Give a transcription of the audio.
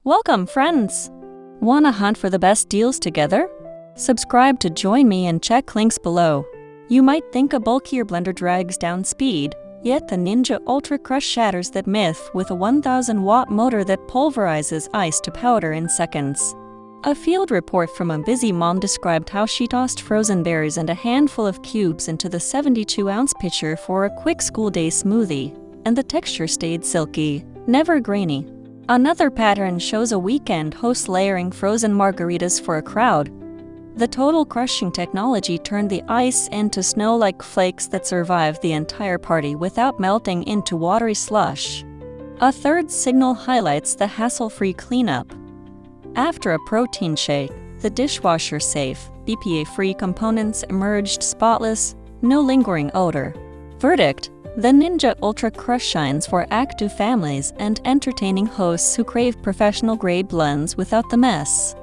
Welcome, friends! Wanna hunt for the best deals together? Subscribe to join me and check links below. You might think a bulkier blender drags down speed, yet the Ninja UltraCrush shatters that myth with a 1000-watt motor that pulverizes ice to powder in seconds. A field report from a busy mom described how she tossed frozen berries and a handful of cubes into the 72-ounce pitcher for a quick school day smoothie, and the texture stayed silky, never grainy. Another pattern shows a weekend host layering frozen margaritas for a crowd. The total crushing technology turned the ice into snow-like flakes that survived the entire party without melting into watery slush. A third signal highlights the hassle-free cleanup. After a protein shake, the dishwasher-safe, BPA-free components emerged spotless, no lingering odor. Verdict: the Ninja UltraCrush shines for active families and entertaining hosts who crave professional-grade blends without the mess.